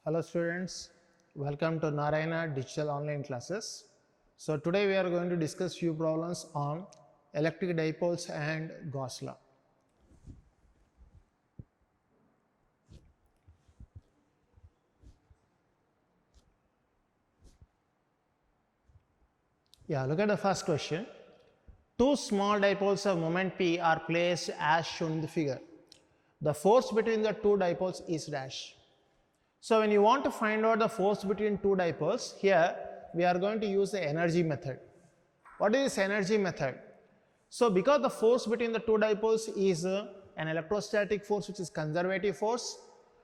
Hello students, welcome to Narayana Digital Online Classes. So today we are going to discuss few problems on electric dipoles and Gauss law. Yeah, look at the first question. Two small dipoles of moment P are placed as shown in the figure. The force between the two dipoles is dash. So when you want to find out the force between two dipoles, here we are going to use the energy method. What is this energy method? So because the force between the two dipoles is an electrostatic force which is conservative force,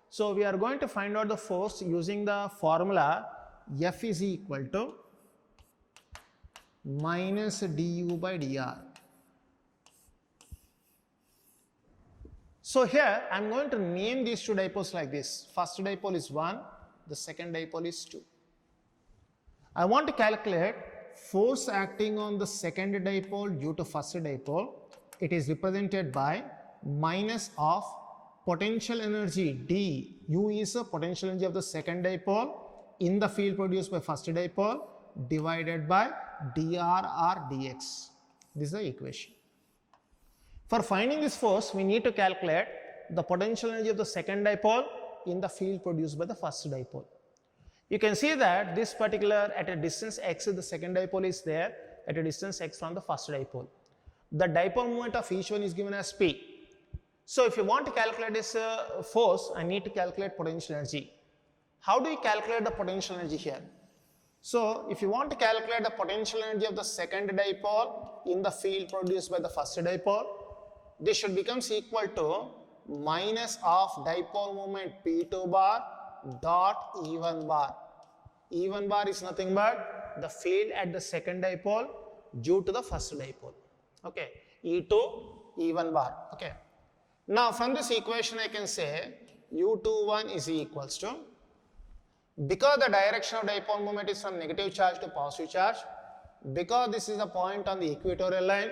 so we are going to find out the force using the formula F is equal to minus du by dr. So here I am going to name these two dipoles like this. First dipole is 1, the second dipole is 2. I want to calculate force acting on the second dipole due to first dipole. It is represented by minus of potential energy D. U is the potential energy of the second dipole in the field produced by first dipole divided by dr or dx. This is the equation. For finding this force, we need to calculate the potential energy of the second dipole in the field produced by the first dipole. You can see that this particular at a distance x, the second dipole is there at a distance x from the first dipole. The dipole moment of each one is given as P. So if you want to calculate this force, I need to calculate potential energy. How do you calculate the potential energy here? So if you want to calculate the potential energy of the second dipole in the field produced by the first dipole, this should becomes equal to minus of dipole moment P2 bar dot E1 bar. E1 bar is nothing but the field at the second dipole due to the first dipole. Okay, E2 E1 bar. Okay. Now from this equation I can say U21 is equals to, because the direction of dipole moment is from negative charge to positive charge, because this is a point on the equatorial line,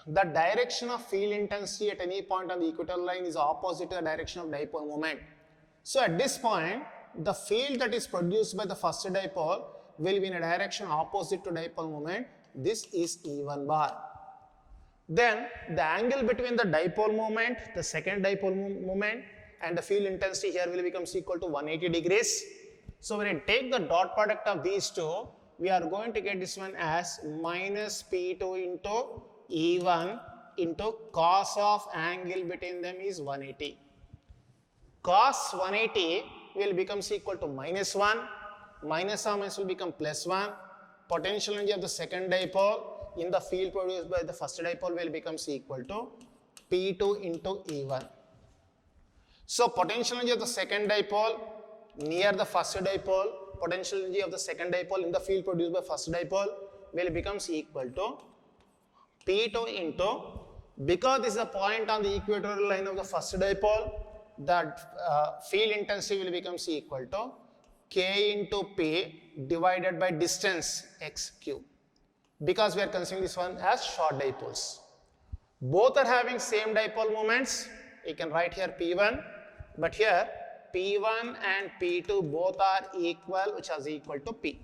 the direction of field intensity at any point on the equatorial line is opposite to the direction of dipole moment. So at this point, the field that is produced by the first dipole will be in a direction opposite to dipole moment. This is E1 bar. Then the angle between the dipole moment, the second dipole moment, and the field intensity here will becomes equal to 180 degrees. So when I take the dot product of these two, we are going to get this one as minus P2 into E1 into cos of angle between them is 180. Cos 180 will becomes equal to minus 1, minus or minus will become plus 1. Potential energy of the second dipole in the field produced by the first dipole will becomes equal to P2 into E1. So potential energy of the second dipole near the first dipole, potential energy of the second dipole in the field produced by first dipole will becomes equal to P2 into, because this is a point on the equatorial line of the first dipole, that field intensity will becomes equal to K into P divided by distance x cube, because we are considering this one as short dipoles. Both are having same dipole moments. You can write here P1, but here P1 and P2 both are equal, which is equal to P.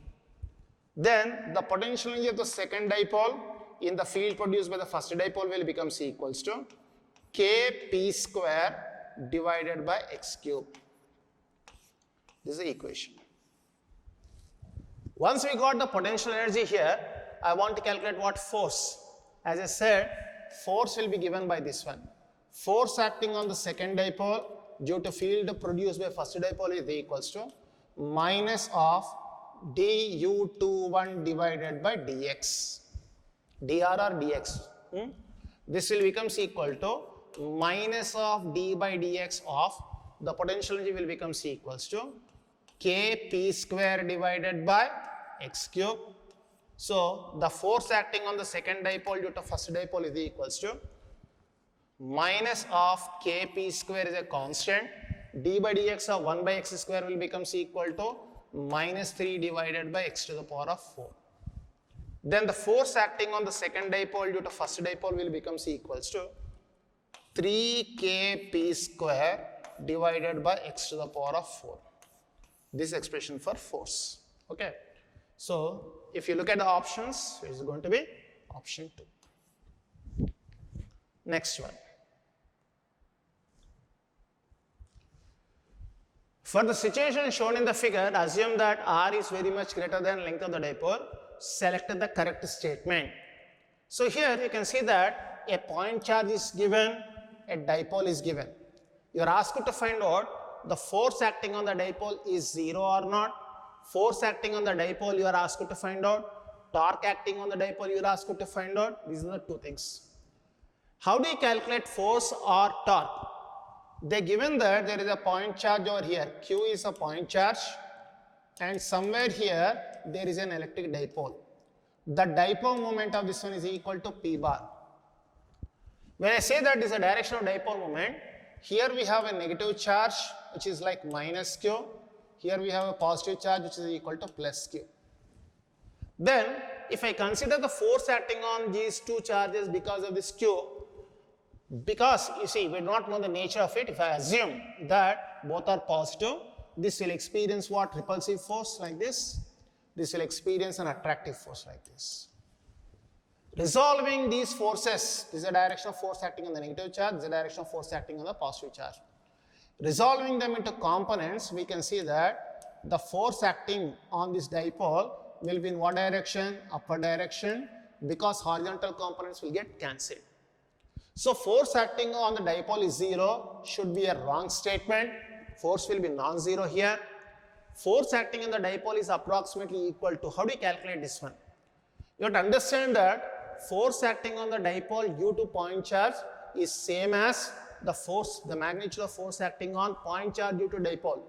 Then the potential energy of the second dipole in the field produced by the first dipole will becomes equals to Kp square divided by x cube. This is the equation. Once we got the potential energy here, I want to calculate what force. As I said, force will be given by this one. Force acting on the second dipole due to field produced by first dipole is equals to minus of du21 divided by dx. dr or dx. This will becomes equal to minus of d by dx of the potential energy will becomes equals to Kp square divided by x cube. So the force acting on the second dipole due to first dipole is equals to minus of Kp square is a constant, d by dx of 1 by x square will becomes equal to minus 3 divided by x to the power of 4. Then the force acting on the second dipole due to first dipole will becomes equals to 3Kp square divided by x to the power of 4. This expression for force. Okay. So if you look at the options, it is going to be option 2. Next one. For the situation shown in the figure, assume that r is very much greater than length of the dipole. Select the correct statement. So here you can see that a point charge is given, a dipole is given. You are asked to find out the force acting on the dipole is 0 or not. Force acting on the dipole you are asked to find out. Torque acting on the dipole you are asked to find out. These are the two things. How do you calculate force or torque? They given that there is a point charge over here. Q is a point charge and somewhere here there is an electric dipole. The dipole moment of this one is equal to P bar. When I say that this is a direction of dipole moment, here we have a negative charge which is like minus Q. Here we have a positive charge which is equal to plus Q. Then if I consider the force acting on these two charges because of this Q, because you see we do not know the nature of it, if I assume that both are positive, this will experience what? Repulsive force like this. This will experience an attractive force like this. Resolving these forces, this is the direction of force acting on the negative charge, this is the direction of force acting on the positive charge. Resolving them into components, we can see that the force acting on this dipole will be in what direction? Upward direction, because horizontal components will get cancelled. So force acting on the dipole is 0, should be a wrong statement. Force will be non-zero here. Force acting on the dipole is approximately equal to, how do you calculate this one? You have to understand that force acting on the dipole due to point charge is same as the force, the magnitude of force acting on point charge due to dipole.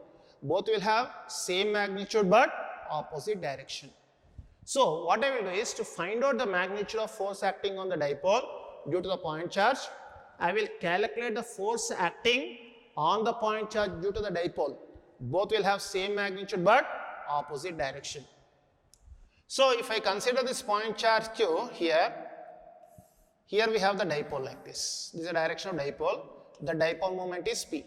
Both will have same magnitude but opposite direction. So what I will do is to find out the magnitude of force acting on the dipole due to the point charge, I will calculate the force acting on the point charge due to the dipole. Both will have same magnitude but opposite direction. So if I consider this point charge Q here we have the dipole like this. This is the direction of dipole. The dipole moment is P.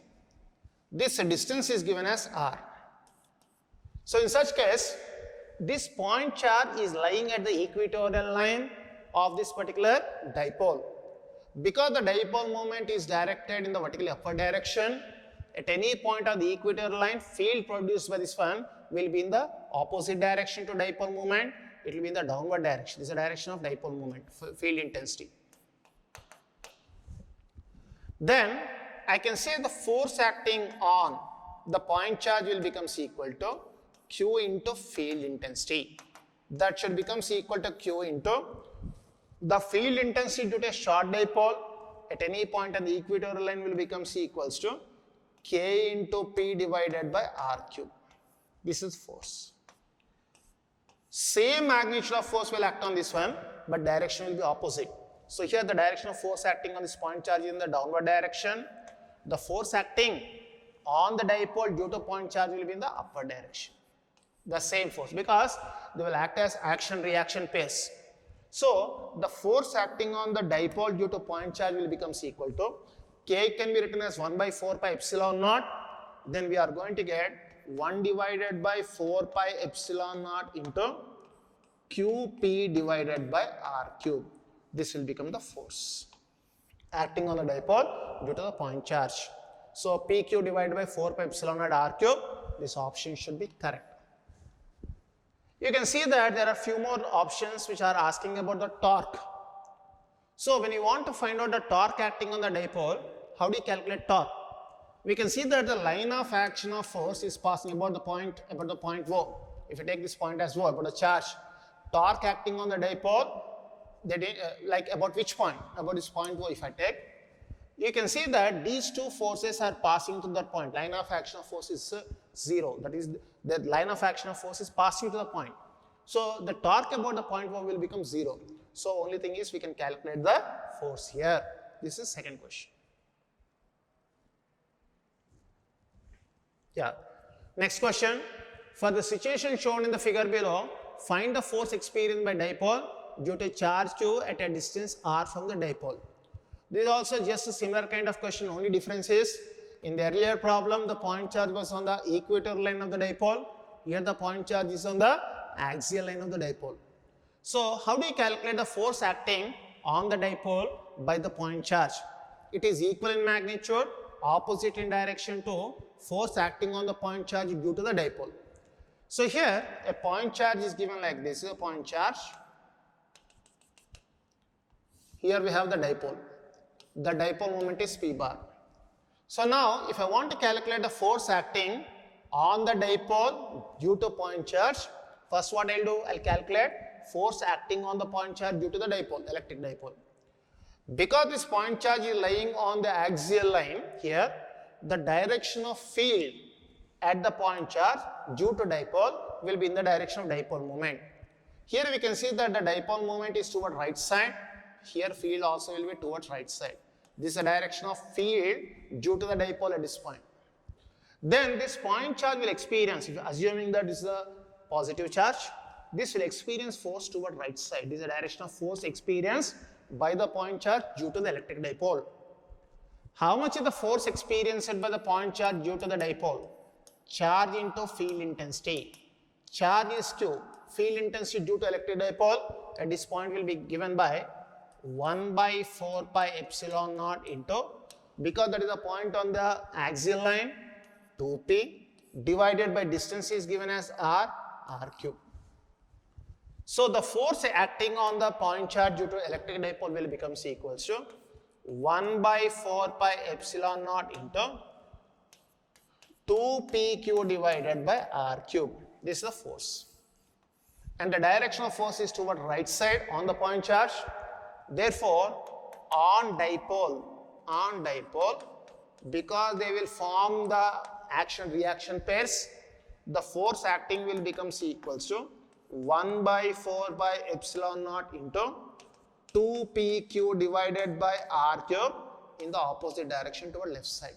This distance is given as R. So in such case, this point charge is lying at the equatorial line of this particular dipole. Because the dipole moment is directed in the vertically upward direction, at any point of the equatorial line, field produced by this one will be in the opposite direction to dipole moment. It will be in the downward direction. This is the direction of dipole moment, field intensity. Then I can say the force acting on the point charge will become equal to Q into field intensity. That should become equal to Q into the field intensity due to a short dipole at any point on the equatorial line will become equals to K into P divided by R cube. This is force. Same magnitude of force will act on this one, but direction will be opposite. So here the direction of force acting on this point charge is in the downward direction. The force acting on the dipole due to point charge will be in the upward direction. The same force, because they will act as action-reaction pairs. So the force acting on the dipole due to point charge will become equal to K can be written as 1 by 4 pi epsilon naught. Then we are going to get 1 divided by 4 pi epsilon naught into QP divided by R cube. This will become the force acting on the dipole due to the point charge. So PQ divided by 4 pi epsilon naught R cube, this option should be correct. You can see that there are few more options which are asking about the torque. So when you want to find out the torque acting on the dipole, how do you calculate torque? We can see that the line of action of force is passing about the point O. If you take this point as O, about the charge, torque acting on the dipole, like about which point? About this point O if I take, you can see that these two forces are passing to that point. Line of action of force is 0. That is, the line of action of force is passing to the point. So the torque about the point O will become 0. So only thing is we can calculate the force here. This is second question. Yeah. Next question. For the situation shown in the figure below, find the force experienced by dipole due to charge Q at a distance r from the dipole. This is also just a similar kind of question. Only difference is In the earlier problem, the point charge was on the equatorial line of the dipole. Here the point charge is on the axial line of the dipole. So how do you calculate the force acting on the dipole by the point charge? It is equal in magnitude, opposite in direction to force acting on the point charge due to the dipole. So here a point charge is given like this, is a point charge. Here we have the dipole. The dipole moment is P bar. So now if I want to calculate the force acting on the dipole due to point charge, first what I'll do, I'll calculate force acting on the point charge due to the dipole, electric dipole. Because this point charge is lying on the axial line here, the direction of field at the point charge due to dipole will be in the direction of dipole moment. Here we can see that the dipole moment is toward right side. Here field also will be towards right side. This is the direction of field due to the dipole at this point. Then this point charge will experience, assuming that this is a positive charge, this will experience force toward right side. This is the direction of force experienced by the point charge due to the electric dipole. How much is the force experienced by the point charge due to the dipole? Charge into field intensity. Charge is to field intensity due to electric dipole at this point will be given by 1 by 4 pi epsilon naught into, because that is a point on the axial line, 2p divided by distance is given as r cube. So the force acting on the point charge due to electric dipole will become equals to 1 by 4 pi epsilon naught into 2pq divided by r cube. This is the force. And the direction of force is toward right side on the point charge. Therefore, on dipole, because they will form the action-reaction pairs, the force acting will become equals to 1 by 4 by epsilon naught into 2pq divided by r cube in the opposite direction toward left side.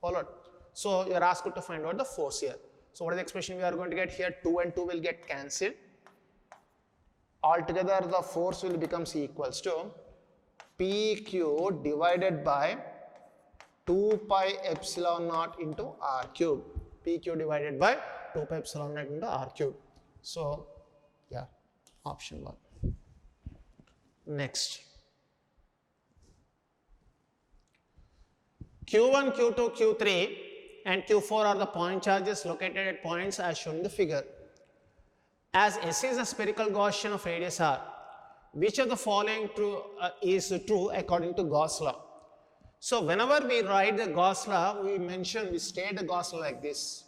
Followed? So you are asked to find out the force here. So what is the expression we are going to get here? 2 and 2 will get cancelled. Altogether the force will become equals to pq divided by 2 pi epsilon naught into r cube. Pq divided by 2 pi epsilon naught into r cube. So yeah, option 1. Next. Q1, Q2, Q3 and Q4 are the point charges located at points as shown in the figure. As S is a spherical Gaussian of radius r, which of the following is true according to Gauss law? So whenever we write the Gauss law, we state the Gauss law like this.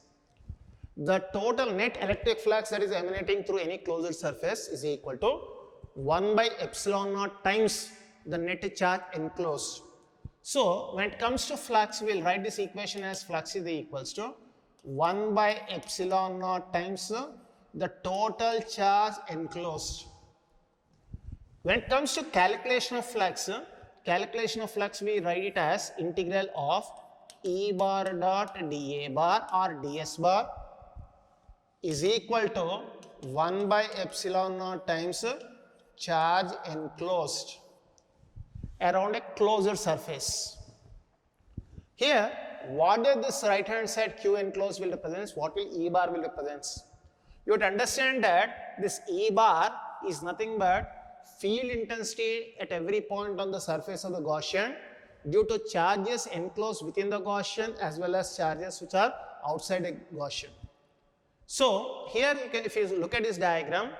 The total net electric flux that is emanating through any closed surface is equal to 1 by epsilon naught times the net charge enclosed. So when it comes to flux, we will write this equation as flux is equals to 1 by epsilon naught times the total charge enclosed. When it comes to calculation of flux, we write it as integral of E bar dot dA bar or ds bar is equal to 1 by epsilon naught times charge enclosed around a closed surface. Here, what does this right hand side Q enclosed will represent? What will E bar will represent? You would understand that this E bar is nothing but field intensity at every point on the surface of the Gaussian due to charges enclosed within the Gaussian as well as charges which are outside the Gaussian. So here you can, if you look at this diagram,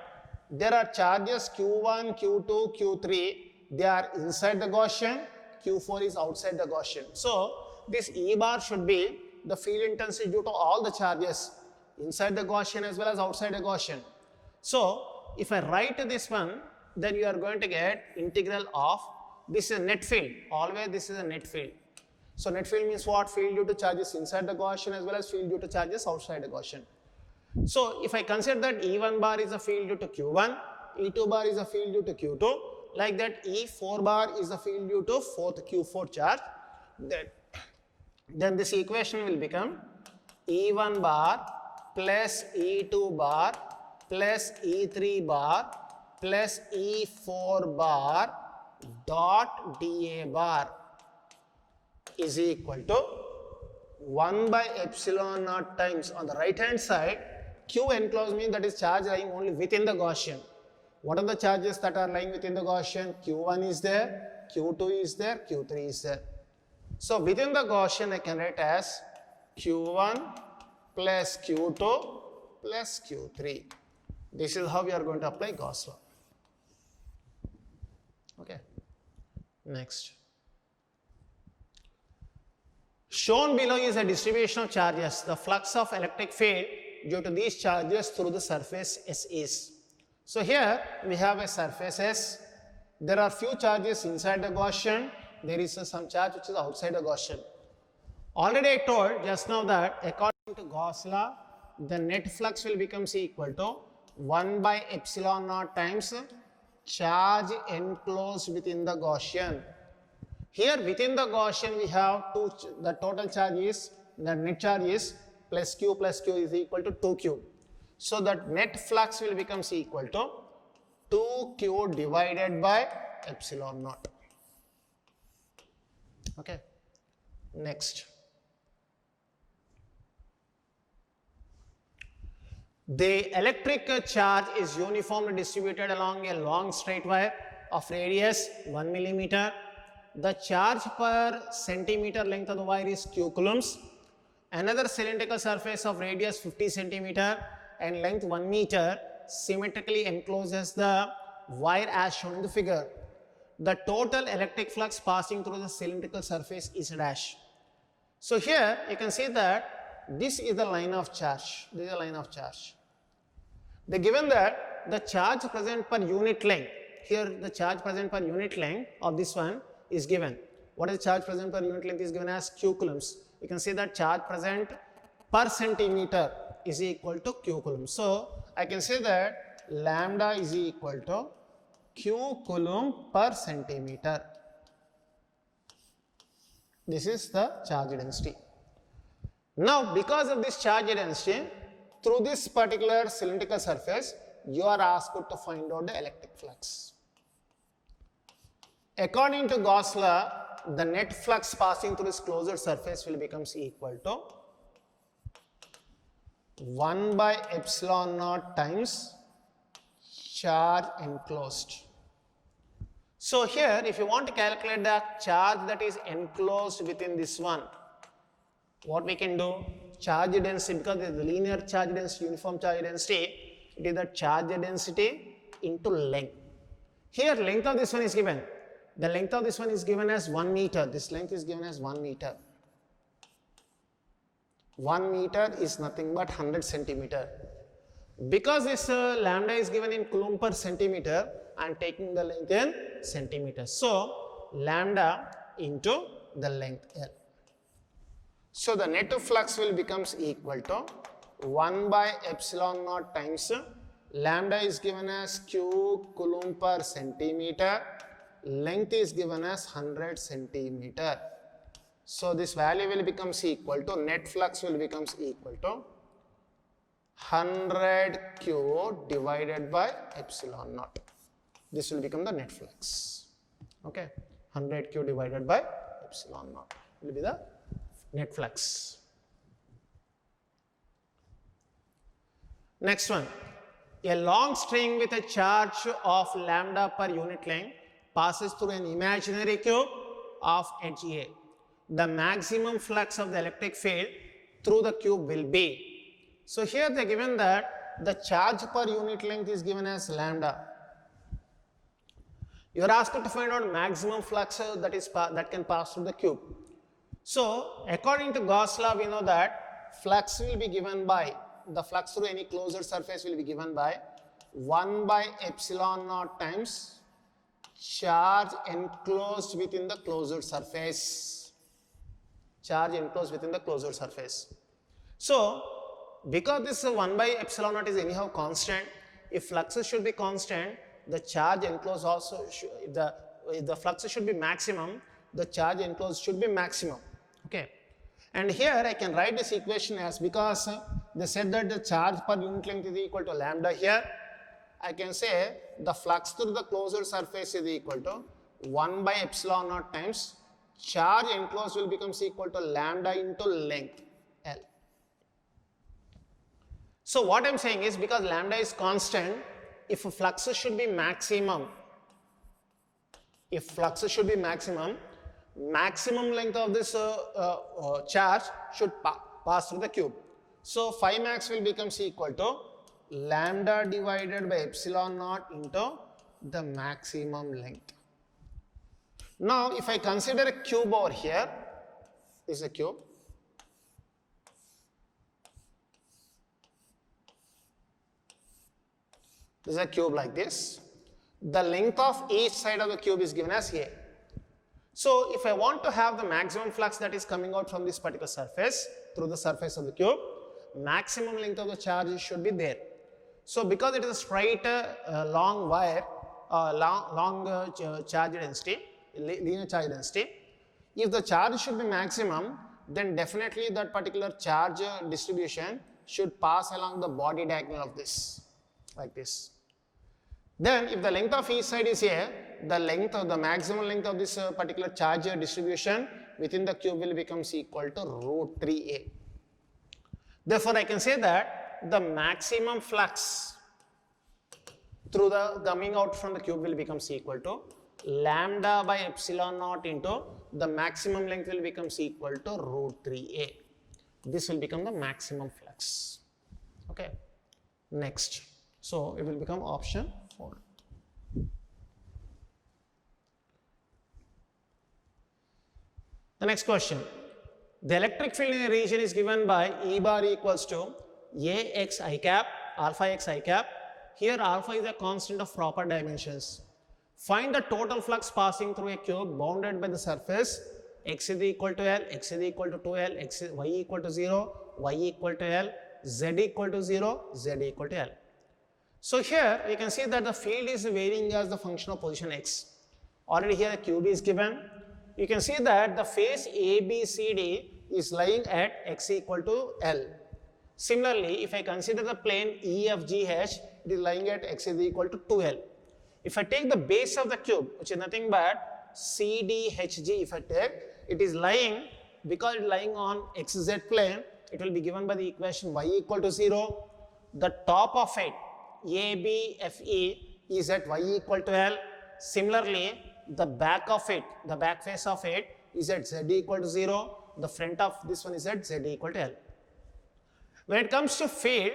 there are charges Q1, Q2, Q3, they are inside the Gaussian, Q4 is outside the Gaussian. So this E bar should be the field intensity due to all the charges inside the Gaussian as well as outside the Gaussian. So if I write this one, then you are going to get integral of, this is a net field, always this is a net field. So net field means what? Field due to charges inside the Gaussian as well as field due to charges outside the Gaussian. So if I consider that E1 bar is a field due to Q1, E2 bar is a field due to Q2, like that E4 bar is a field due to Q4 charge, then this equation will become E1 bar plus E2 bar plus E3 bar plus E4 bar dot dA bar is equal to 1 by epsilon naught times on the right hand side, Q enclosed means that is charge lying only within the Gaussian. What are the charges that are lying within the Gaussian? Q1 is there, Q2 is there, Q3 is there. So within the Gaussian I can write as Q1 plus Q2 plus Q3. This is how we are going to apply Gauss law. Okay. Next. Shown below is a distribution of charges. The flux of electric field due to these charges through the surface S is. So here we have a surface S. There are few charges inside the Gaussian. There is some charge which is outside the Gaussian. Already I told just now that according to Gauss law, the net flux will become equal to 1 by epsilon naught times charge enclosed within the Gaussian. Here within the Gaussian we have the total charge is, the net charge is plus Q is equal to 2Q. So that net flux will become equal to 2Q divided by epsilon naught. Okay. Next. The electric charge is uniformly distributed along a long straight wire of radius 1 millimeter. The charge per centimeter length of the wire is Q coulombs. Another cylindrical surface of radius 50 centimeter and length 1 meter symmetrically encloses the wire as shown in the figure. The total electric flux passing through the cylindrical surface is dash. So here you can see that this is the line of charge. This is the line of charge. They given that the charge present per unit length, here the charge present per unit length of this one is given. What is the charge present per unit length is given as Q coulombs. You can see that charge present per centimeter is equal to Q coulomb. So I can say that lambda is equal to Q coulomb per centimeter. This is the charge density. Now because of this charge density, through this particular cylindrical surface, you are asked to find out the electric flux. According to Gauss law, the net flux passing through this closed surface will become equal to 1 by epsilon naught times charge enclosed. So here if you want to calculate the charge that is enclosed within this one, what we can do? Charge density, because it is linear charge density, uniform charge density, it is the charge density into length. Here length of this one is given. The length of this one is given as 1 meter. This length is given as 1 meter. 1 meter is nothing but 100 centimeter. Because this lambda is given in coulomb per centimeter, I am taking the length in centimeters. So lambda into the length L. So the net flux will becomes equal to 1 by epsilon naught times lambda is given as Q coulomb per centimeter, length is given as 100 centimeter. So this value will becomes equal to, net flux will becomes equal to 100 Q divided by epsilon naught. This will become the net flux. Okay, 100 Q divided by epsilon naught will be the net flux. Next one, a long string with a charge of lambda per unit length passes through an imaginary cube of edge A. The maximum flux of the electric field through the cube will be. So here they are given that the charge per unit length is given as lambda. You are asked to find out maximum flux that can pass through the cube. So according to Gauss law, we know that flux will be given by, the flux through any closed surface will be given by 1 by epsilon naught times charge enclosed within the closed surface. Charge enclosed within the closed surface. So because this 1 by epsilon naught is anyhow constant, if fluxes should be constant, the charge enclosed also, the fluxes should be maximum, the charge enclosed should be maximum. Okay. And here I can write this equation as, because they said that the charge per unit length is equal to lambda here, I can say the flux through the closed surface is equal to 1 by epsilon naught times charge enclosed will becomes equal to lambda into length. So what I'm saying is, because lambda is constant, if flux should be maximum, maximum length of this charge should pass through the cube. So phi max will become equal to lambda divided by epsilon naught into the maximum length. Now if I consider a cube over here, this is a cube. This is a cube like this. The length of each side of the cube is given as A. So if I want to have the maximum flux that is coming out from this particular surface through the surface of the cube, maximum length of the charge should be there. So because it is a straight long wire, charge density, linear charge density, if the charge should be maximum, then definitely that particular charge distribution should pass along the body diagonal of this, like this. Then if the length of each side is A, the maximum length of this particular charge distribution within the cube will become equal to root 3A. Therefore, I can say that the maximum flux through the coming out from the cube will become equal to lambda by epsilon naught into the maximum length will become equal to root 3A. This will become the maximum flux. Okay. Next. So it will become option 4. The next question. The electric field in a region is given by E bar equals to Ax I cap, alpha x I cap. Here alpha is a constant of proper dimensions. Find the total flux passing through a cube bounded by the surface x is equal to L, x is equal to 2L, y equal to 0, y equal to L, z equal to 0, z equal to L. So here you can see that the field is varying as the function of position x. Already here the cube is given. You can see that the face ABCD is lying at x equal to L. Similarly, if I consider the plane EFGH, it is lying at x is equal to 2L. If I take the base of the cube, which is nothing but CDHG, if I take, it is lying, because it is lying on XZ plane, it will be given by the equation y equal to 0. The top of it, ABFE, is at y equal to L. Similarly, the back of it, the back face of it is at z equal to 0. The front of this one is at z equal to L. When it comes to field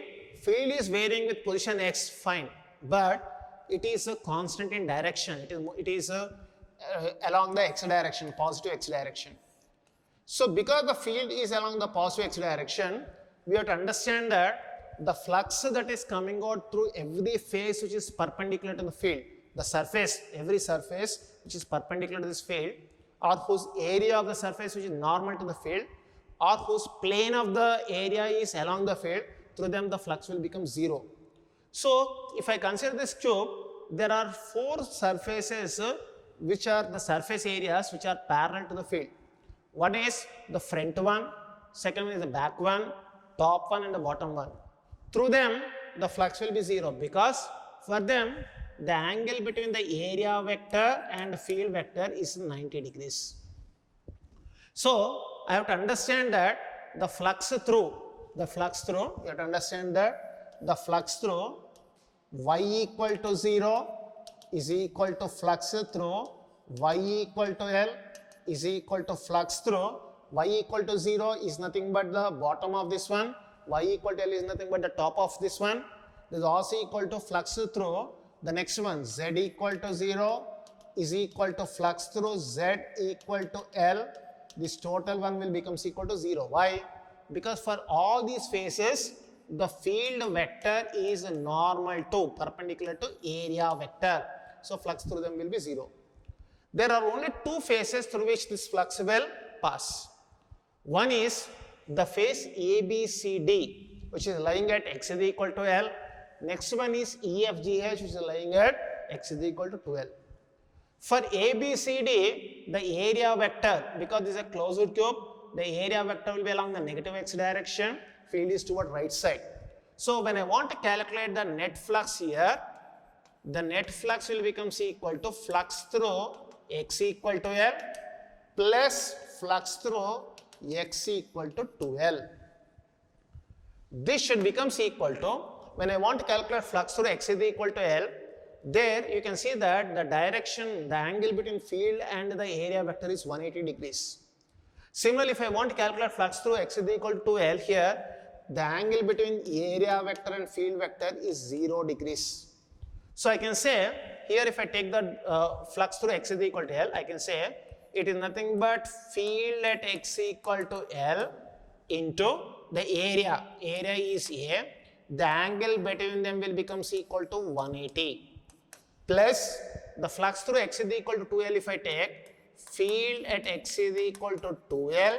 is varying with position x, fine, but it is a constant in direction. It is along the x direction, positive x direction. So because the field is along the positive x direction, we have to understand that the flux that is coming out through every face which is perpendicular to the field, the surface, every surface which is perpendicular to this field, or whose area of the surface which is normal to the field, or whose plane of the area is along the field, through them the flux will become 0. So if I consider this cube, there are 4 surfaces which are the surface areas which are parallel to the field. One is the front one, second one is the back one, top one and the bottom one. Through them the flux will be 0, because for them the angle between the area vector and field vector is 90 degrees. So I have to understand that the flux through, you have to understand that the flux through y equal to 0 is equal to flux through y equal to L is equal to flux through y equal to 0 is nothing but the bottom of this one, y equal to L is nothing but the top of this one. This is also equal to flux through the next one, z equal to 0 is equal to flux through z equal to L. This total one will become equal to 0. Why? Because for all these faces, the field vector is normal to, perpendicular to area vector. So flux through them will be 0. There are only 2 faces through which this flux will pass. One is the face ABCD, which is lying at x is equal to L. Next one is EFGH, which is lying at x is equal to 2L. For ABCD, the area vector, because this is a closed cube, the area vector will be along the negative x direction, field is toward right side. So when I want to calculate the net flux here, the net flux will become equal to flux through x equal to L plus flux through x equal to 2L. This should becomes equal to, when I want to calculate flux through x is equal to L, there you can see that the direction, the angle between field and the area vector is 180 degrees. Similarly, if I want to calculate flux through x is equal to L here, the angle between area vector and field vector is 0 degrees. So I can say, here if I take the flux through x is equal to L, I can say it is nothing but field at x equal to L into the area. Area is A. The angle between them will becomes equal to 180. Plus the flux through x is equal to 2L if I take, field at x is equal to 2L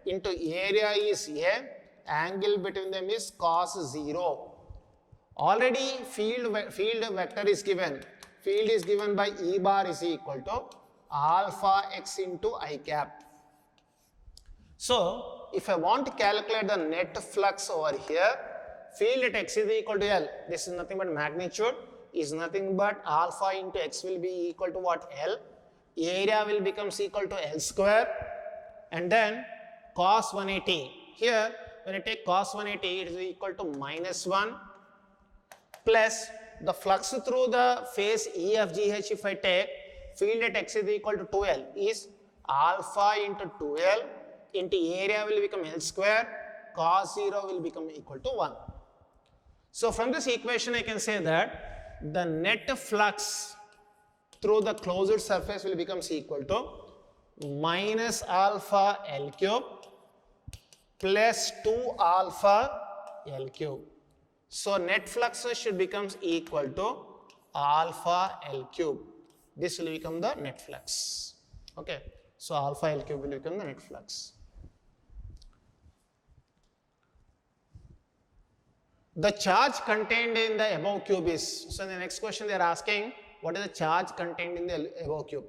into area is A, angle between them is cos 0. Already field vector is given. Field is given by E bar is equal to alpha x into I cap. So if I want to calculate the net flux over here, field at x is equal to L, this is nothing but magnitude, is nothing but alpha into x will be equal to what? L. Area will becomes equal to L square, and then cos 180. Here when I take cos 180, it is equal to -1 plus the flux through the phase EFGH if I take, field at x is equal to 2L is alpha into 2L into area will become L square, cos 0 will become equal to 1. So from this equation I can say that the net flux through the closed surface will becomes equal to minus alpha L cube plus 2 alpha L cube. So net flux should becomes equal to alpha L cube. This will become the net flux. Okay. So alpha L cube will become the net flux. The charge contained in the above cube is, so in the next question they are asking what is the charge contained in the above cube.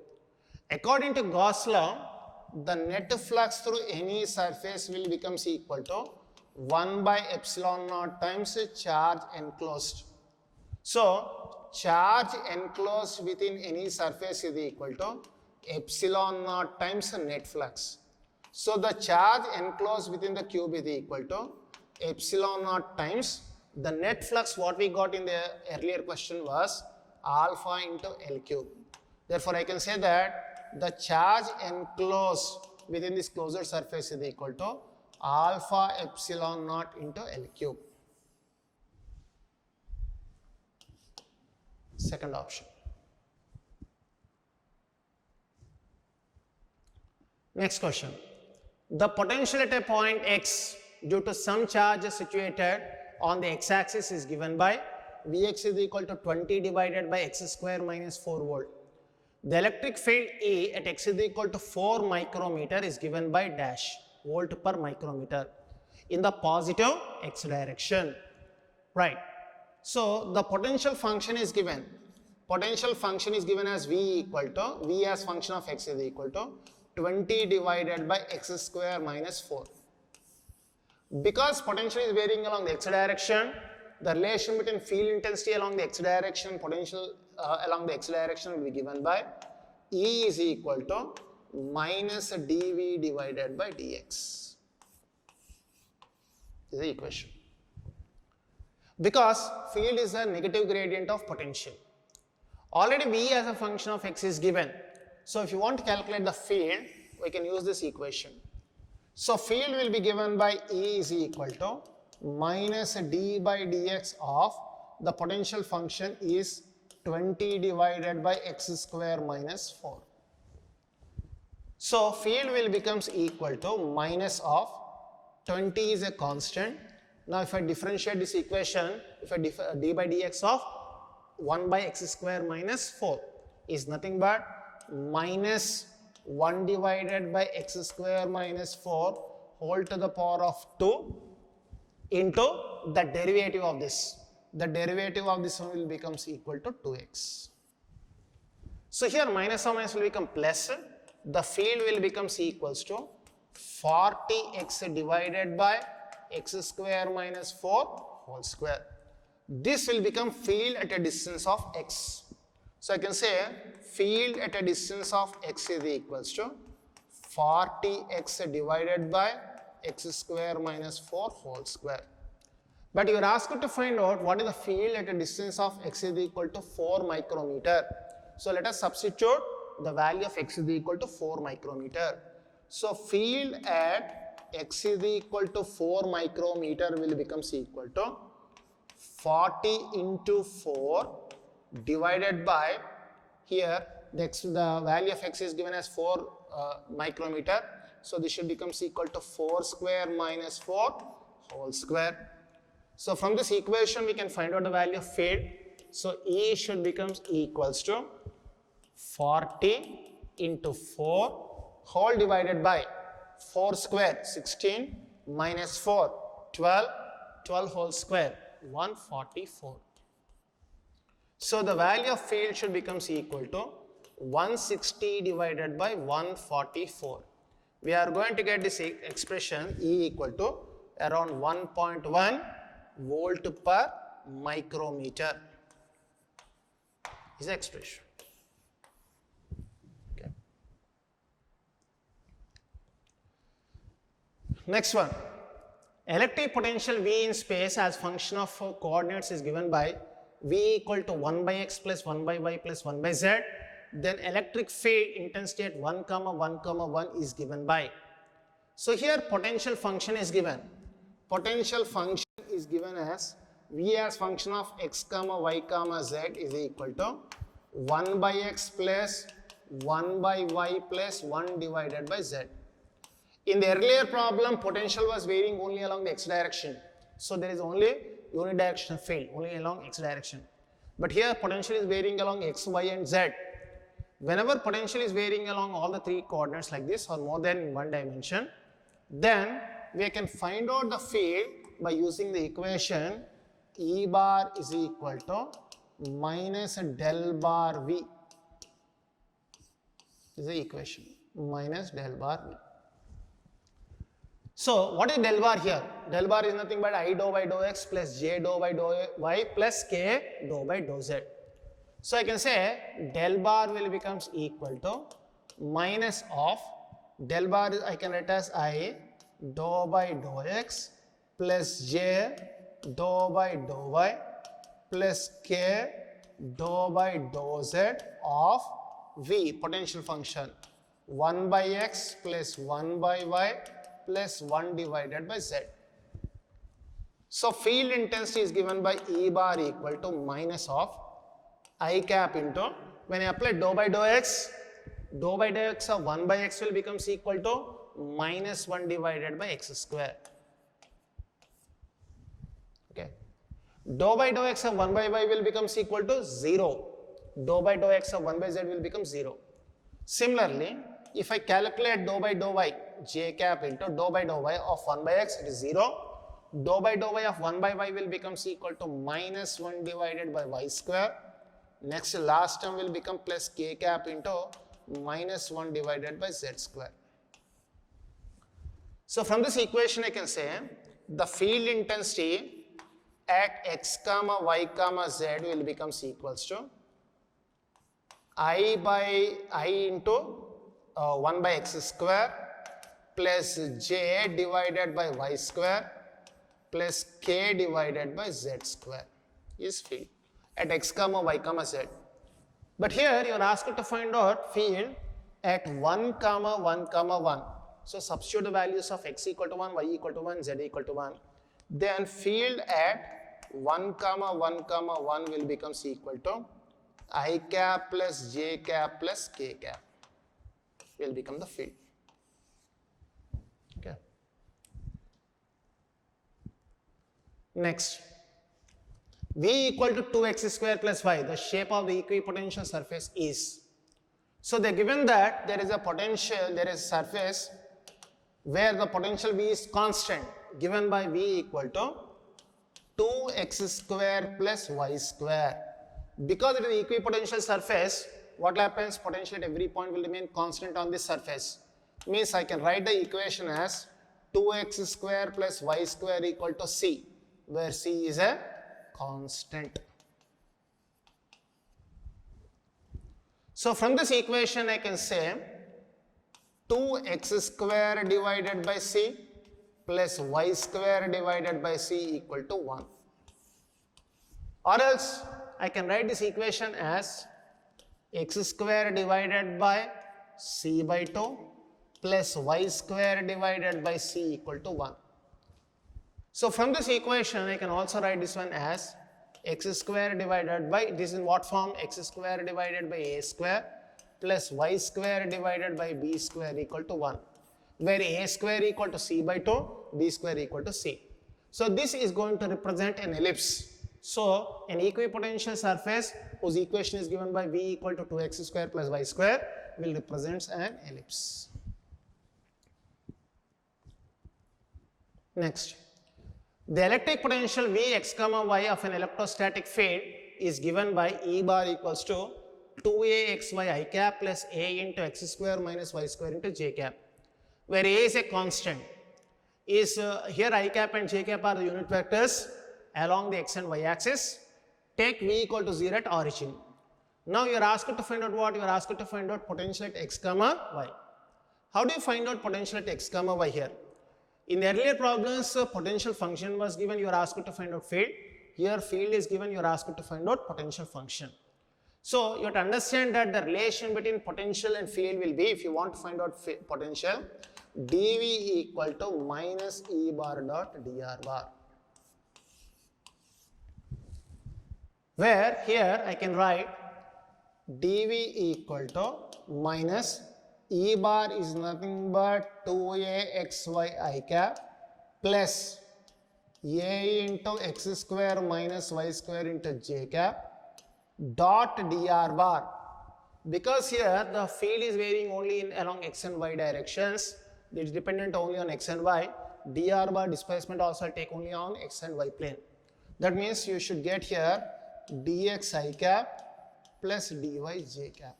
According to Gauss law, the net flux through any surface will becomes equal to 1 by epsilon naught times charge enclosed. So charge enclosed within any surface is equal to epsilon naught times net flux. So the charge enclosed within the cube is equal to epsilon naught times the net flux. What we got in the earlier question was alpha into L cube. Therefore I can say that the charge enclosed within this closed surface is equal to alpha epsilon naught into L cube. Second option. Next question. The potential at a point x due to some charge situated on the x-axis is given by Vx is equal to 20 divided by x square minus 4 volt. The electric field E at x is equal to 4 micrometer is given by dash volt per micrometer in the positive x direction. Right. So the potential function is given. Potential function is given as V equal to, V as function of x is equal to 20 divided by x square minus 4. Because potential is varying along the x direction, the relation between field intensity along the x direction, potential along the x direction will be given by E is equal to minus dV divided by dx. This is the equation. Because field is a negative gradient of potential. Already V as a function of x is given. So if you want to calculate the field, we can use this equation. So field will be given by E is equal to minus d by dx of the potential function is 20 divided by x square minus 4. So field will becomes equal to minus of 20 is a constant. Now if I differentiate this equation, if I d by dx of 1 by x square minus 4 is nothing but minus 1 divided by x square minus 4 whole to the power of 2 into the derivative of this. The derivative of this one will becomes equal to 2x. So here minus or minus will become plus. The field will becomes equals to 40x divided by x square minus 4 whole square. This will become field at a distance of x. So I can say field at a distance of x is equals to 40x divided by x square minus 4 whole square. But you are asked to find out what is the field at a distance of x is equal to 4 micrometer. So let us substitute the value of x is equal to 4 micrometer. So field at x is equal to 4 micrometer will becomes equal to 40 into 4 divided by, here the value of x is given as 4 micrometer. So this should becomes equal to 4 square minus 4 whole square. So from this equation we can find out the value of field. So E should becomes equals to 40 into 4 whole divided by 4 square 16 minus 4 12, 12 whole square 144. So the value of field should becomes equal to 160 divided by 144. We are going to get this expression E equal to around 1.1 volt per micrometer is the expression. Okay. Next one, electric potential V in space as function of coordinates is given by V equal to 1 by x plus 1 by y plus 1 by z. Then electric field intensity at 1, 1, 1 is given by. So here potential function is given. Potential function is given as V as function of x, y, z is equal to 1 by x plus 1 by y plus 1 divided by z. In the earlier problem, potential was varying only along the x direction. So there is only unidirectional field, only along x direction. But here potential is varying along x, y and z. Whenever potential is varying along all the three coordinates like this or more than in one dimension, then we can find out the field by using the equation E bar is equal to minus del bar V. This is the equation, minus del bar V. So what is del bar here? Del bar is nothing but I dou by dou x plus j dou by dou y plus k dou by dou z. So I can say del bar will becomes equal to minus of del bar is I can write as I dou by dou x plus j dou by dou y plus k dou by dou z of V potential function 1 by x plus 1 by y plus 1 divided by z. So field intensity is given by E bar equal to minus of I cap into, when I apply dou by dou x of 1 by x will becomes equal to minus 1 divided by x square. Okay. Dou by dou x of 1 by y will becomes equal to 0. Dou by dou x of 1 by z will become 0. Similarly, if I calculate dou by dou y, j cap into dou by dou y of 1 by x, it is 0. Dou by dou y of 1 by y will becomes equal to minus 1 divided by y square. Next last term will become plus k cap into minus 1 divided by z square. So from this equation I can say the field intensity at x, y, z will becomes equals to I into 1 by x square plus j divided by y square plus k divided by z square is field at x, y, z. But here you are asked to find out field at 1, 1. So substitute the values of x equal to 1, y equal to 1, z equal to 1. Then field at 1, 1 will becomes equal to I cap plus j cap plus k cap will become the field. Okay. Next, V equal to 2x square plus y, the shape of the equipotential surface is. So they are given that there is a potential, there is a surface where the potential V is constant, given by V equal to 2x square plus y square. Because it is equipotential surface, what happens? Potential at every point will remain constant on this surface. Means I can write the equation as 2x square plus y square equal to c, where c is a constant. So from this equation I can say 2x square divided by c plus y square divided by c equal to 1. Or else I can write this equation as x square divided by c by 2 plus y square divided by c equal to 1. So from this equation I can also write this one as x square divided by, this is in what form, x square divided by a square plus y square divided by b square equal to 1, where a square equal to c by 2, b square equal to c. So this is going to represent an ellipse. So an equipotential surface whose equation is given by v equal to 2x square plus y square will represent an ellipse. Next, the electric potential Vx comma y of an electrostatic field is given by E bar equals to 2axy I cap plus a into x square minus y square into j cap, where a is a constant. Is here I cap and j cap are the unit vectors along the x and y axis. Take v equal to 0 at origin. Now you are asked to find out what? You are asked to find out potential at x comma y. How do you find out potential at x comma y here? In the earlier problems, potential function was given, you are asked to find out field. Here field is given, you are asked to find out potential function. So you have to understand that the relation between potential and field will be, if you want to find out potential, dv equal to minus E bar dot dr bar. Where here I can write dv equal to minus E bar is nothing but 2axy I cap plus a into x square minus y square into j cap dot dr bar. Because here the field is varying only along x and y directions, it is dependent only on x and y, dr bar displacement also take only on x and y plane. That means you should get here dx I cap plus dy j cap.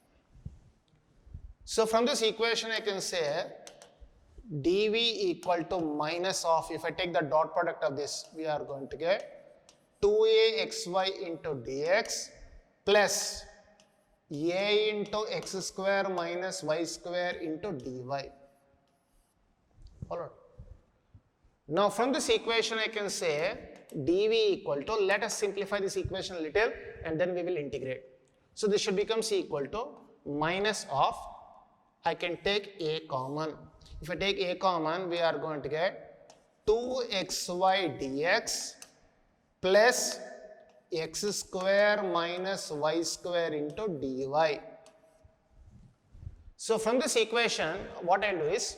So from this equation I can say dv equal to minus of, if I take the dot product of this, we are going to get 2axy into dx plus a into x square minus y square into dy. Alright. Now from this equation I can say dv equal to, let us simplify this equation a little and then we will integrate. So this should become c equal to minus of, I can take a common. If I take a common, we are going to get 2xy dx plus x square minus y square into dy. So from this equation, what I will do is,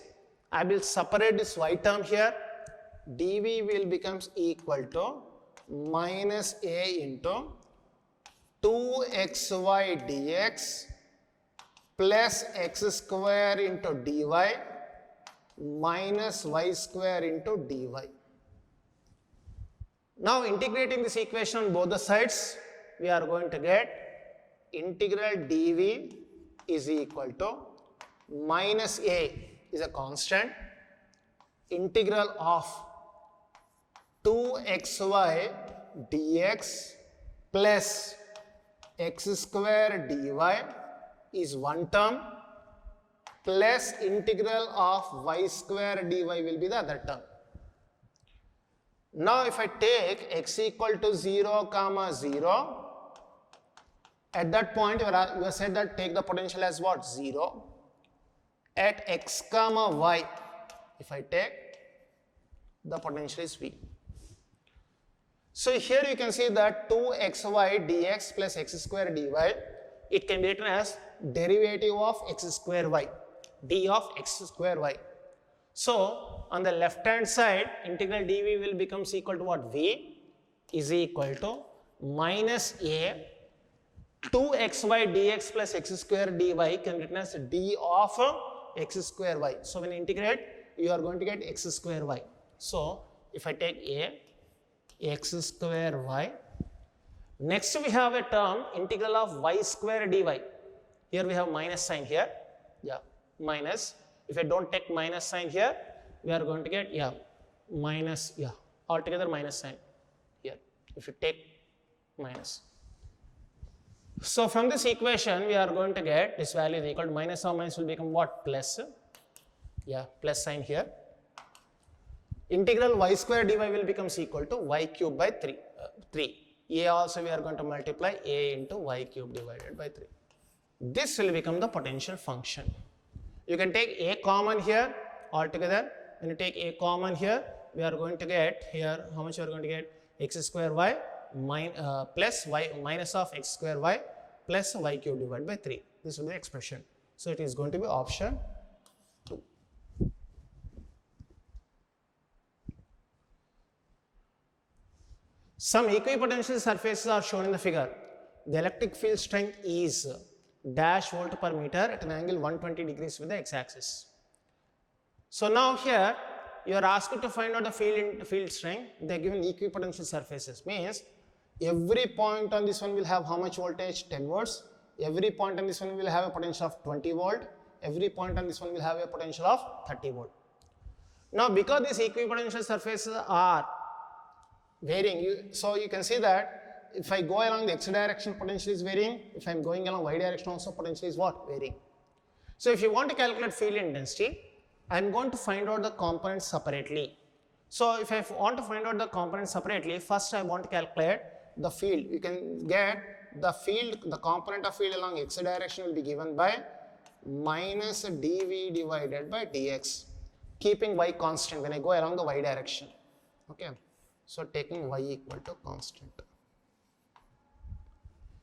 I will separate this y term here, dv will becomes equal to minus a into 2xy dx plus x square into dy minus y square into dy. Now integrating this equation on both the sides, we are going to get integral dv is equal to minus a is a constant, integral of 2xy dx plus x square dy is one term plus integral of y square dy will be the other term. Now if I take x equal to 0 comma 0, at that point you have said that take the potential as what? 0. At x comma y, if I take, the potential is v. So here you can see that 2xy dx plus x square dy, it can be written as derivative of x square y, d of x square y. So on the left hand side, integral dv will becomes equal to what? V is equal to minus a 2xy dx plus x square dy can be written as d of x square y. So when you integrate, you are going to get x square y. So if I take a x square y, next we have a term integral of y square dy. Here we have minus sign here, yeah, minus. If I don't take minus sign here, we are going to get, yeah, minus, yeah, altogether minus sign here, if you take minus. So from this equation, we are going to get this value is equal to minus or minus will become what? Plus, yeah, plus sign here. Integral y square dy will becomes equal to y cube by 3. A also we are going to multiply a into y cube divided by 3. This will become the potential function. You can take a common here altogether. When you take a common here, we are going to get here, how much we are going to get? X square y plus y minus of x square y plus y cube divided by 3. This will be the expression. So it is going to be option 2. Some equipotential surfaces are shown in the figure. The electric field strength is dash volt per meter at an angle 120 degrees with the x-axis. So now here you are asked to find out the field strength. They are given equipotential surfaces, means every point on this one will have how much voltage? 10 volts. Every point on this one will have a potential of 20 volt. Every point on this one will have a potential of 30 volt. Now because these equipotential surfaces are varying, so you can see that if I go along the x direction, potential is varying. If I am going along y direction also, potential is what? Varying. So if you want to calculate field intensity, I am going to find out the components separately. So if I want to find out the components separately, first I want to calculate the field. You can get the field, the component of field along x direction will be given by minus dv divided by dx, keeping y constant when I go along the y direction. Okay. So taking y equal to constant.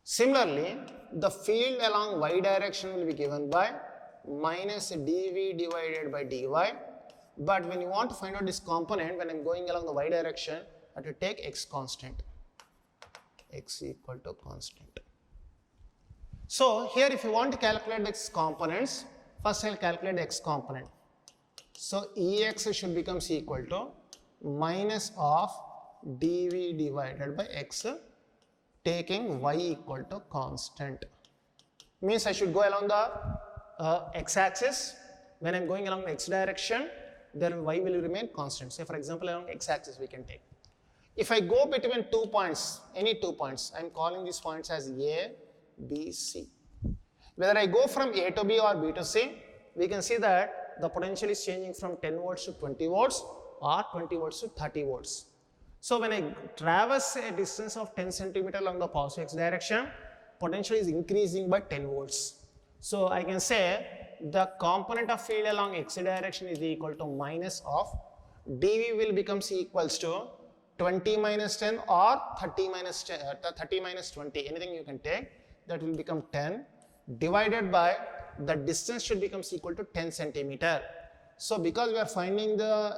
Similarly, the field along y direction will be given by minus dv divided by dy, but when you want to find out this component, when I am going along the y direction, I have to take x constant, x equal to constant. So here if you want to calculate x components, first I will calculate the x component. So Ex should becomes equal to minus of dv divided by x, taking y equal to constant. Means I should go along the x-axis. When I am going along the x direction, then y will remain constant. Say for example along x-axis we can take. If I go between 2 points, any 2 points, I am calling these points as A, B, C. Whether I go from A to B or B to C, we can see that the potential is changing from 10 volts to 20 volts or 20 volts to 30 volts. So when I traverse a distance of 10 centimeter along the positive x direction, potential is increasing by 10 volts. So I can say the component of field along x direction is equal to minus of dv will becomes equals to 20 minus 10 or 30 minus 10, 30 minus 20, anything you can take, that will become 10 divided by the distance should becomes equal to 10 centimeter. So because we are finding the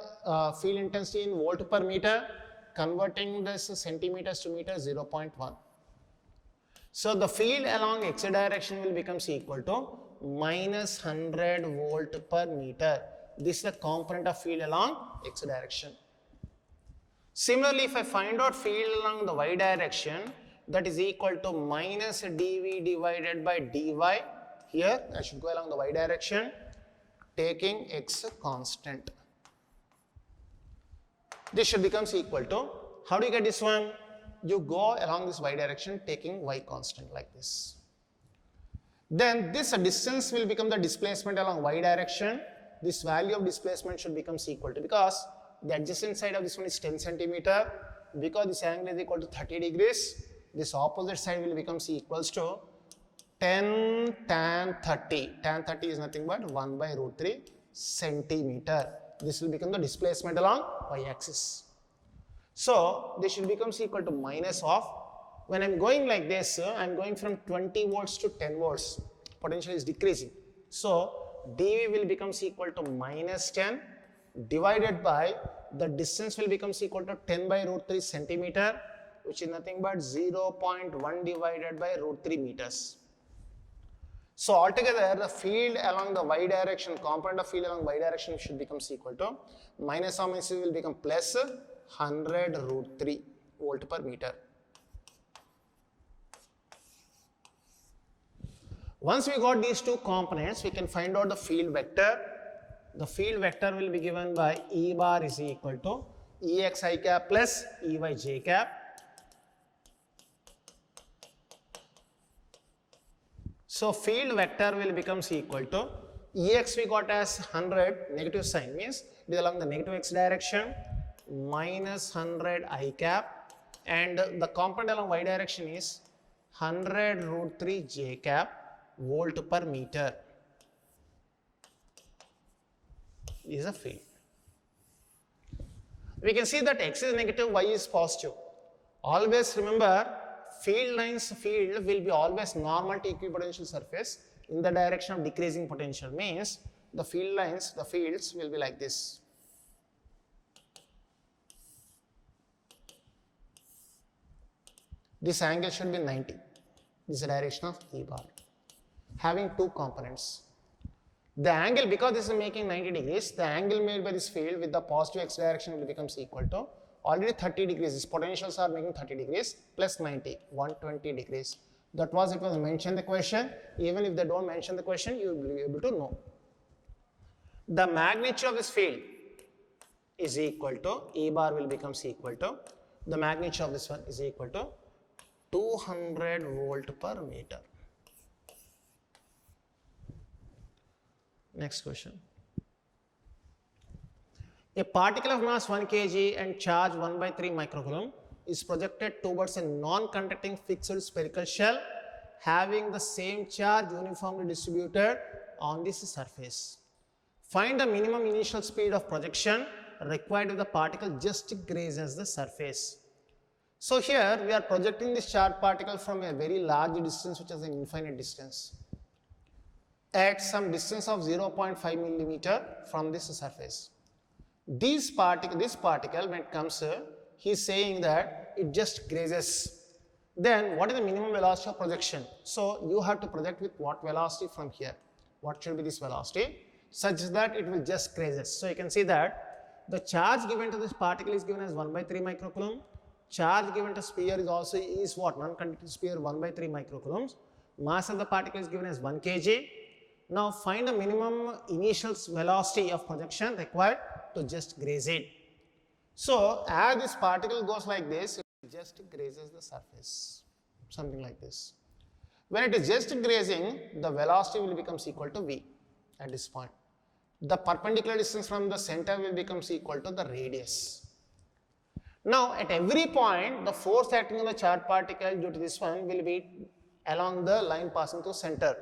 field intensity in volt per meter, converting this centimeters to meters, 0.1. So the field along x direction will becomes equal to minus 100 volt per meter. This is the component of field along x direction. Similarly, if I find out field along the y direction, that is equal to minus dv divided by dy. Here I should go along the y direction, taking x constant. This should becomes equal to, how do you get this one? You go along this y direction taking y constant like this. Then this distance will become the displacement along y direction. This value of displacement should becomes equal to, because the adjacent side of this one is 10 centimeter, because this angle is equal to 30 degrees, this opposite side will becomes equals to 10 tan 30. Tan 30 is nothing but 1 by root 3 centimeter. This will become the displacement along y-axis. So this should becomes equal to minus of, when I am going like this, I am going from 20 volts to 10 volts, potential is decreasing. So dv will becomes equal to minus 10 divided by the distance will becomes equal to 10 by root 3 centimeter, which is nothing but 0.1 divided by root 3 meters. So altogether the field along the y direction, component of field along y direction should becomes equal to minus of minus will become plus 100 root 3 volt per meter. Once we got these two components, we can find out the field vector. The field vector will be given by E bar is equal to Ex I cap plus Ey j cap. So field vector will becomes equal to Ex we got as 100, negative sign means it is along the negative x direction. minus 100 I cap, and the component along y direction is 100 root 3 j cap volt per meter. This is a field. We can see that x is negative, y is positive. Always remember, field will be always normal to equipotential surface in the direction of decreasing potential. Means the fields will be like this. This angle should be 90. This is the direction of E bar. Having two components. The angle, because this is making 90 degrees, the angle made by this field with the positive x direction will becomes equal to already 30 degrees. These potentials are making 30 degrees plus 90, 120 degrees. It was mentioned in the question. Even if they don't mention the question, you will be able to know. The magnitude of this field is equal to, E bar will becomes equal to, the magnitude of this one is equal to 200 volt per meter. Next question. A particle of mass 1 kg and charge 1/3 microcoulomb is projected towards a non-conducting fixed spherical shell having the same charge uniformly distributed on this surface. Find the minimum initial speed of projection required if the particle just grazes the surface. So here we are projecting this charged particle from a very large distance, which is an infinite distance, at some distance of 0.5 millimeter from this surface. This particle when it comes here, he is saying that it just grazes. Then what is the minimum velocity of projection? So you have to project with what velocity from here? What should be this velocity? Such that it will just grazes. So you can see that the charge given to this particle is given as 1/3 microcoulomb. Charge given to sphere is what? Non-conducting sphere 1/3 microcoulombs. Mass of the particle is given as 1 kg. Now find the minimum initial velocity of projection required to just graze it. So as this particle goes like this, it just grazes the surface, something like this. When it is just grazing, the velocity will becomes equal to v at this point. The perpendicular distance from the center will becomes equal to the radius. Now at every point, the force acting on the charged particle due to this one will be along the line passing through center.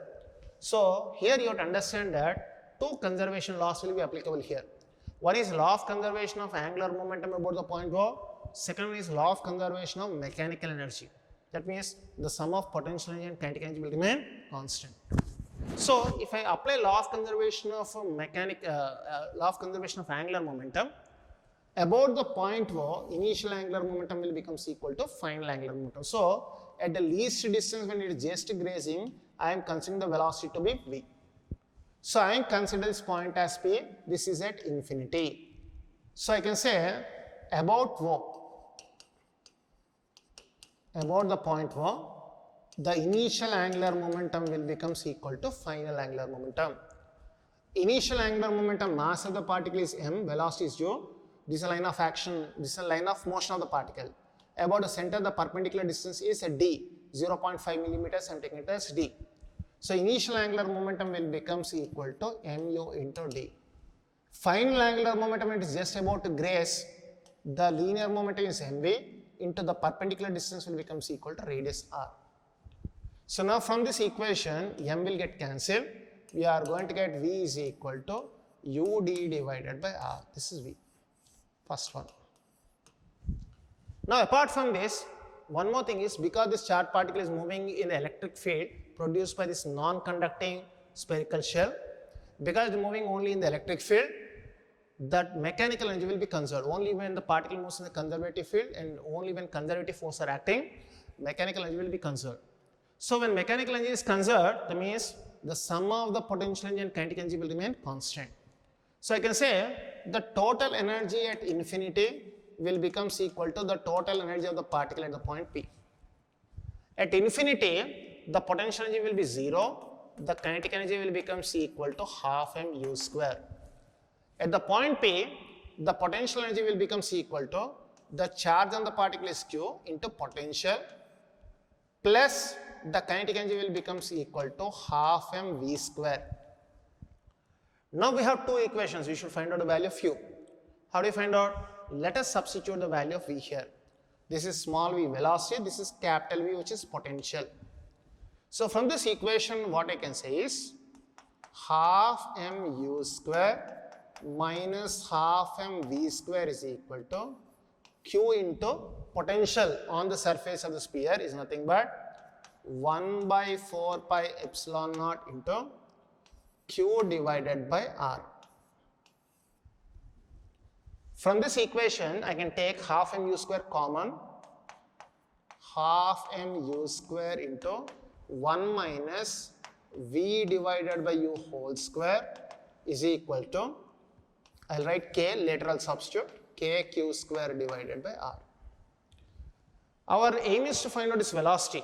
So here you have to understand that two conservation laws will be applicable here. One is law of conservation of angular momentum about the point O. Second one is law of conservation of mechanical energy. That means the sum of potential energy and kinetic energy will remain constant. So if I apply law of conservation of angular momentum, about the point O, initial angular momentum will becomes equal to final angular momentum. So at the least distance when it is just grazing, I am considering the velocity to be v. So I am considering this point as p. This is at infinity. So I can say about O, about the point O, the initial angular momentum will becomes equal to final angular momentum. Initial angular momentum, mass of the particle is m, velocity is u. This is a line of action, this is a line of motion of the particle. About the center, the perpendicular distance is d, 0.5 millimeters. I am taking it as d. So initial angular momentum will becomes equal to mu into d. Final angular momentum, it is just about to graze. The linear momentum is mv into the perpendicular distance will becomes equal to radius r. So now from this equation, m will get cancelled. We are going to get v is equal to ud divided by r. This is v. First one. Now apart from this, one more thing is, because this charged particle is moving in the electric field produced by this non-conducting spherical shell, because it is moving only in the electric field, that mechanical energy will be conserved. Only when the particle moves in the conservative field and only when conservative forces are acting, mechanical energy will be conserved. So when mechanical energy is conserved, that means the sum of the potential energy and kinetic energy will remain constant. So I can say the total energy at infinity will becomes equal to the total energy of the particle at the point P. At infinity, the potential energy will be 0, the kinetic energy will becomes equal to half mu square. At the point P, the potential energy will becomes equal to the charge on the particle is q into potential plus the kinetic energy will becomes equal to half mv square. Now we have two equations, we should find out the value of u. How do you find out? Let us substitute the value of v here. This is small v velocity, this is capital V which is potential. So from this equation what I can say is half mu square minus half mv square is equal to q into potential on the surface of the sphere is nothing but 1 by 4 pi epsilon naught into q divided by r. From this equation I can take half mu square common, half mu square into 1 minus v divided by u whole square is equal to, I'll write k, later I'll substitute, k q square divided by r. Our aim is to find out its velocity.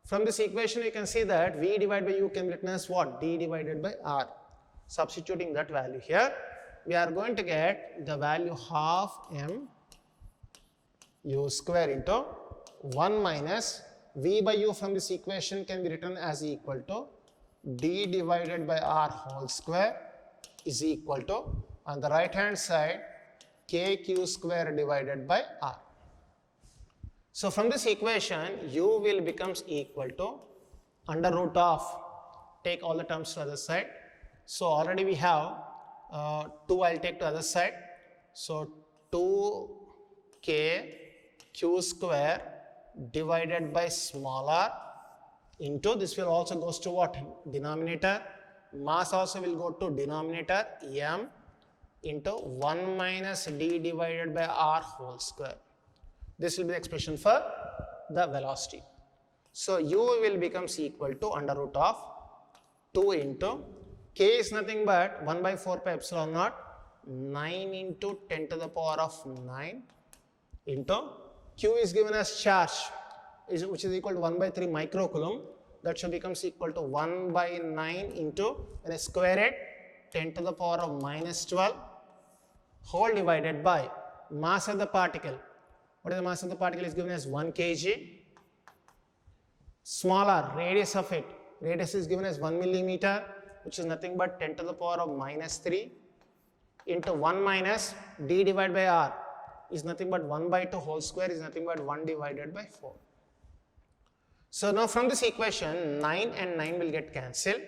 From this equation you can see that v divided by u can be written as what? D divided by r. Substituting that value here, we are going to get the value half m u square into 1 minus v by u from this equation can be written as equal to d divided by r whole square is equal to, on the right hand side, kq square divided by r. So from this equation u will becomes equal to under root of, take all the terms to the other side. So already we have 2, I'll take to the other side. So 2k q square divided by small r into, this will also goes to what? Denominator. Mass also will go to denominator, m into 1 minus d divided by r whole square. This will be the expression for the velocity. So u will becomes equal to under root of 2 into k is nothing but 1 by 4 pi epsilon naught 9 into 10 to the power of 9 into q is given as charge which is equal to 1 by 3 microcoulomb. That should becomes equal to 1 by 9 into, when I square it, 10 to the power of minus 12 whole divided by mass of the particle. What is the mass of the particle? Is given as 1 kg. Smaller radius of it, radius is given as 1 millimeter, which is nothing but 10 to the power of minus 3 into 1 minus d divided by r is nothing but 1 by 2 whole square is nothing but 1 divided by 4. So now from this equation 9 and 9 will get cancelled.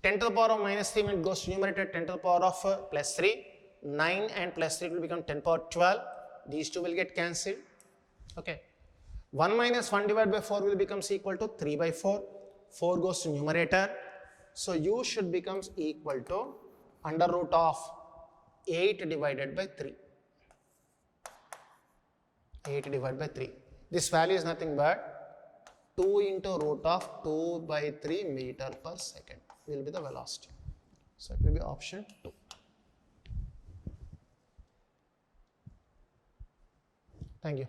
10 to the power of minus 3 when it goes to numerator, 10 to the power of plus 3. 9 and plus 3 will become 10 power 12. These two will get cancelled. Okay. 1 minus 1 divided by 4 will becomes equal to 3 by 4. 4 goes to numerator. So u should becomes equal to under root of 8 divided by 3. 8 divided by 3. This value is nothing but 2 into root of 2 by 3 meter per second will be the velocity. So it will be option 2. Thank you.